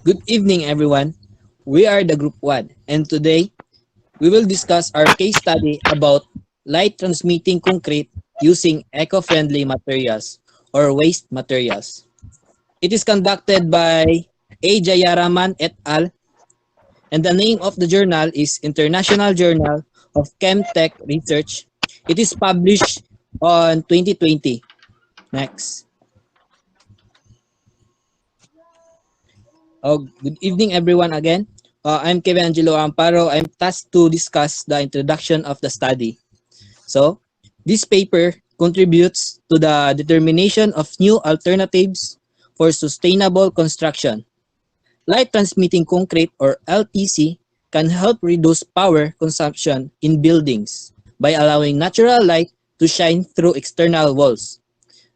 Good evening, everyone. We are the Group 1, and today we will discuss our case study about light transmitting concrete using eco-friendly materials or waste materials. It is conducted by A. Jayaraman et al., and the name of the journal is International Journal of Chemtech Research. It is published on 2020. Next. Good evening, everyone, again. I'm Kevin Angelo Amparo. I'm tasked to discuss the introduction of the study. So, this paper contributes to the determination of new alternatives for sustainable construction. Light transmitting concrete or LTC can help reduce power consumption in buildings by allowing natural light to shine through external walls.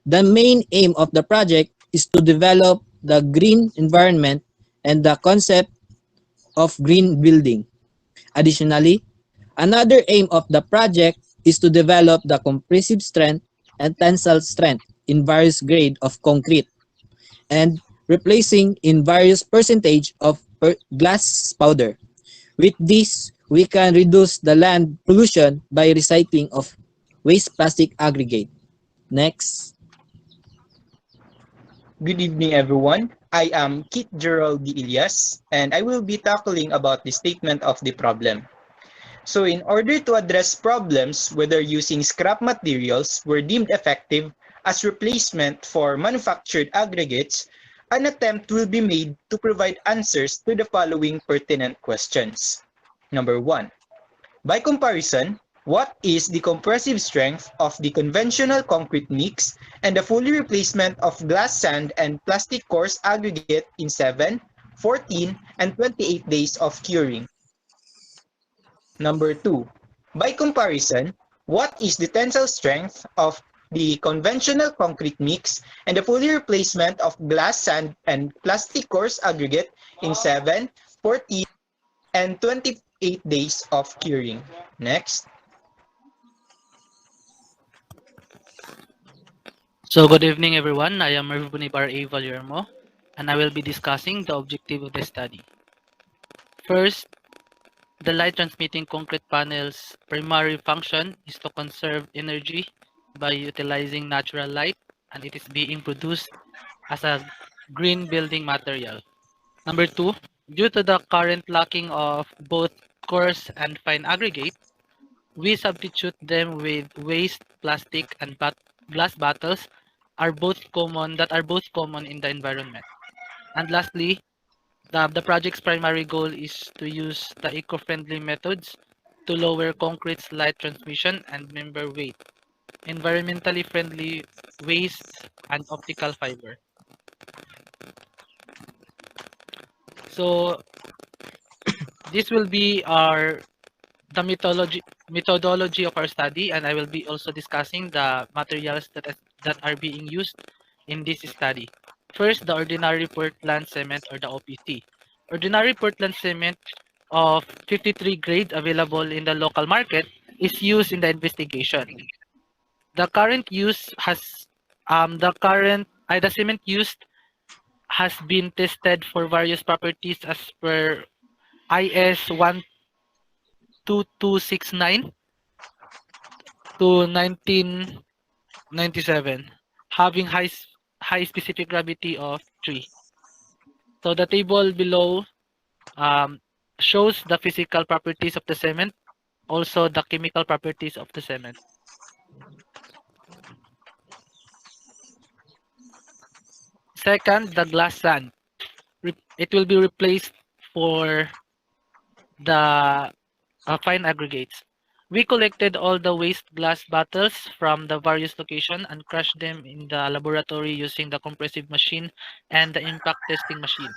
The main aim of the project is to develop the green environment and the concept of green building. Additionally, another aim of the project is to develop the compressive strength and tensile strength in various grade of concrete and replacing in various percentage of glass powder. With this, we can reduce the land pollution by recycling of waste plastic aggregate. Next. Good evening, everyone. I am Kit Gerald D. Ilias, and I will be tackling about the statement of the problem. So in order to address problems whether using scrap materials were deemed effective as replacement for manufactured aggregates, an attempt will be made to provide answers to the following pertinent questions. Number 1. By comparison, what is the compressive strength of the conventional concrete mix and the fully replacement of glass sand and plastic coarse aggregate in 7, 14, and 28 days of curing? Number 2. By comparison, what is the tensile strength of the conventional concrete mix and the fully replacement of glass sand and plastic coarse aggregate in 7, 14, and 28 days of curing? Next. So good evening everyone, I am Mervunibar A. Valermo and I will be discussing the objective of the study. First, the light transmitting concrete panel's primary function is to conserve energy by utilizing natural light and it is being produced as a green building material. Number 2, due to the current lacking of both coarse and fine aggregate, we substitute them with waste plastic and glass bottles are both common in the environment. And lastly, the project's primary goal is to use the eco-friendly methods to lower concrete's light transmission and member weight, environmentally friendly waste, and optical fiber. So this will be the methodology of our study, and I will be also discussing the materials that are being used in this study. First, the ordinary Portland cement or the OPC. Ordinary Portland cement of 53 grade available in the local market is used in the investigation. The current use has the cement used has been tested for various properties as per IS 12269 to 1997, having high specific gravity of 3. So the table below um, shows the physical properties of the cement, also the chemical properties of the cement. Second, the glass sand. It will be replaced for the fine aggregates. We collected all the waste glass bottles from the various locations and crushed them in the laboratory using the compressive machine and the impact testing machine.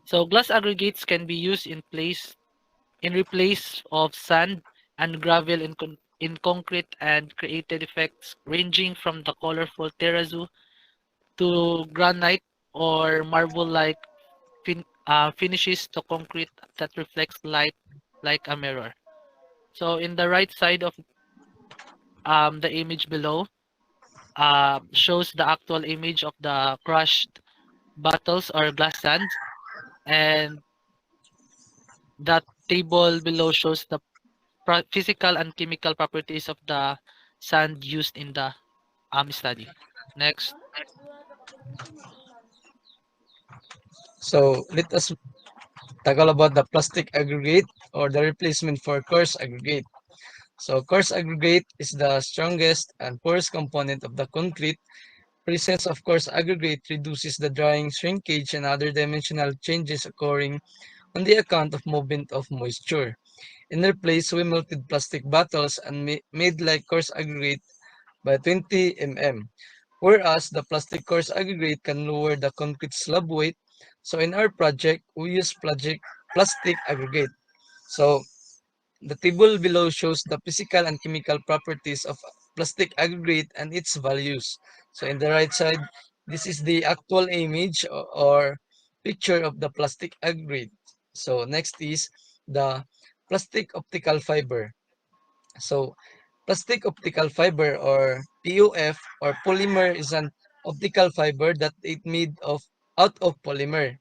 So glass aggregates can be used in replace of sand and gravel in concrete and created effects ranging from the colorful terrazzo to granite or marble-like finishes to concrete that reflects light like a mirror. So in the right side of the image below shows the actual image of the crushed bottles or glass sands, And that table below shows the physical and chemical properties of the sand used in the study. Next. So let us tackle about the plastic aggregate or the replacement for coarse aggregate. So coarse aggregate is the strongest and poorest component of the concrete. Presence of coarse aggregate reduces the drying, shrinkage, and other dimensional changes occurring on the account of movement of moisture. In their place, we melted plastic bottles and made like coarse aggregate by 20 mm. Whereas the plastic coarse aggregate can lower the concrete slab weight. So in our project, we use plastic aggregate. So the table below shows the physical and chemical properties of plastic aggregate and its values. So in the right side, this is the actual image or picture of the plastic aggregate. So next is the plastic optical fiber. So plastic optical fiber or POF or polymer is an optical fiber that is made of out of polymer.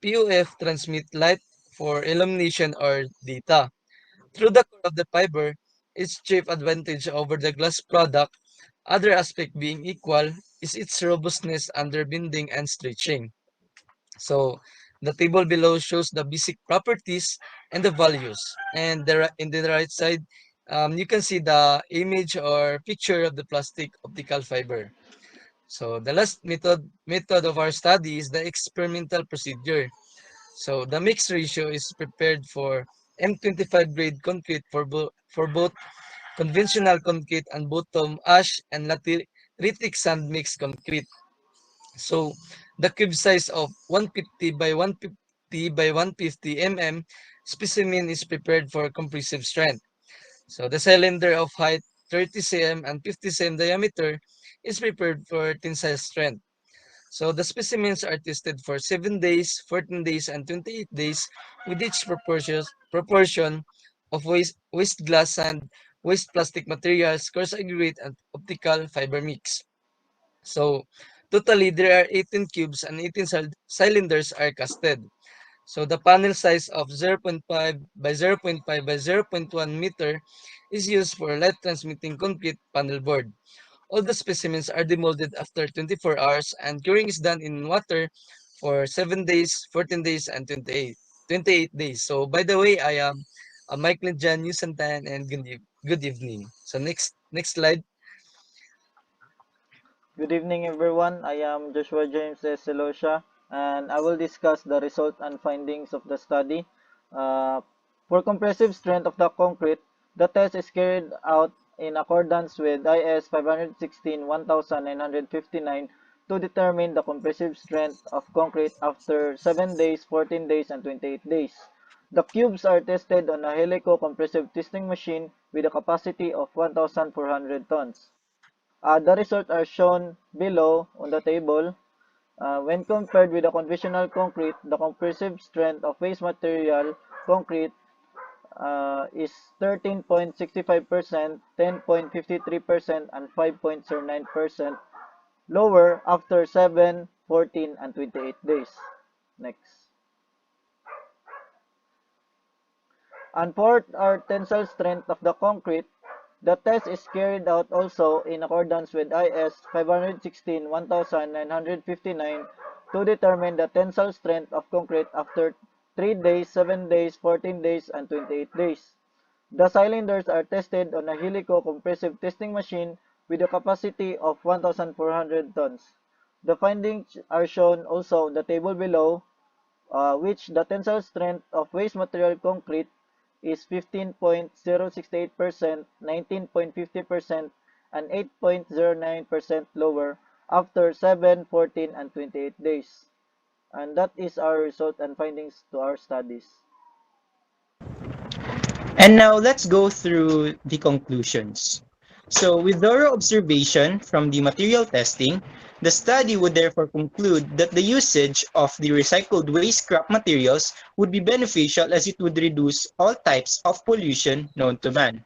POF transmit light for illumination or data. Through the core of the fiber, its chief advantage over the glass product, other aspect being equal, is its robustness under bending and stretching. So the table below shows the basic properties and the values. And in the right side, you can see the image or picture of the plastic optical fiber. So the last method of our study is the experimental procedure. So the mix ratio is prepared for M25 grade concrete for both conventional concrete and bottom ash and lateritic sand mix concrete. So the cube size of 150 by 150 by 150 mm specimen is prepared for compressive strength. So the cylinder of height 30 cm and 50 cm diameter is prepared for tensile strength. So the specimens are tested for 7 days, 14 days, and 28 days with each proportion of waste glass sand, waste plastic materials, coarse aggregate, and optical fiber mix. So totally there are 18 cubes and 18 cylinders are casted. So the panel size of 0.5 by 0.5 by 0.1 meter is used for light transmitting concrete panel board. All the specimens are demolded after 24 hours and curing is done in water for 7 days, 14 days, and 28 days. So by the way, I am Michael Jan Yusantan and good evening. So next slide. Good evening, everyone. I am Joshua James S. Selosha, and I will discuss the results and findings of the study. Uh, for compressive strength of the concrete, the test is carried out in accordance with IS 516-1959 to determine the compressive strength of concrete after 7 days, 14 days, and 28 days. The cubes are tested on a helico compressive testing machine with a capacity of 1,400 tons. The results are shown below on the table. When compared with the conventional concrete, the compressive strength of waste material concrete is 13.65%, 10.53%, and 5.09% lower after 7, 14, and 28 days. Next. And for our tensile strength of the concrete, the test is carried out also in accordance with IS 516-1959 to determine the tensile strength of concrete after 3 days, 7 days, 14 days, and 28 days. The cylinders are tested on a helico compressive testing machine with a capacity of 1,400 tons. The findings are shown also on the table below, which the tensile strength of waste material concrete is 15.068%, 19.50%, and 8.09% lower after 7, 14, and 28 days. And that is our result and findings to our studies. And now let's go through the conclusions. So with thorough observation from the material testing, the study would therefore conclude that the usage of the recycled waste scrap materials would be beneficial as it would reduce all types of pollution known to man.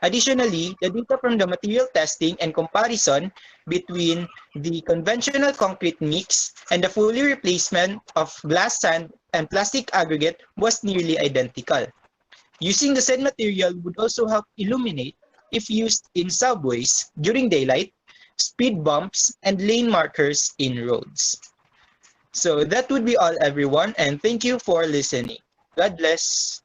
Additionally, the data from the material testing and comparison between the conventional concrete mix and the fully replacement of glass sand and plastic aggregate was nearly identical. Using the said material would also help illuminate if used in subways during daylight, speed bumps, and lane markers in roads. So that would be all, everyone, and thank you for listening. God bless.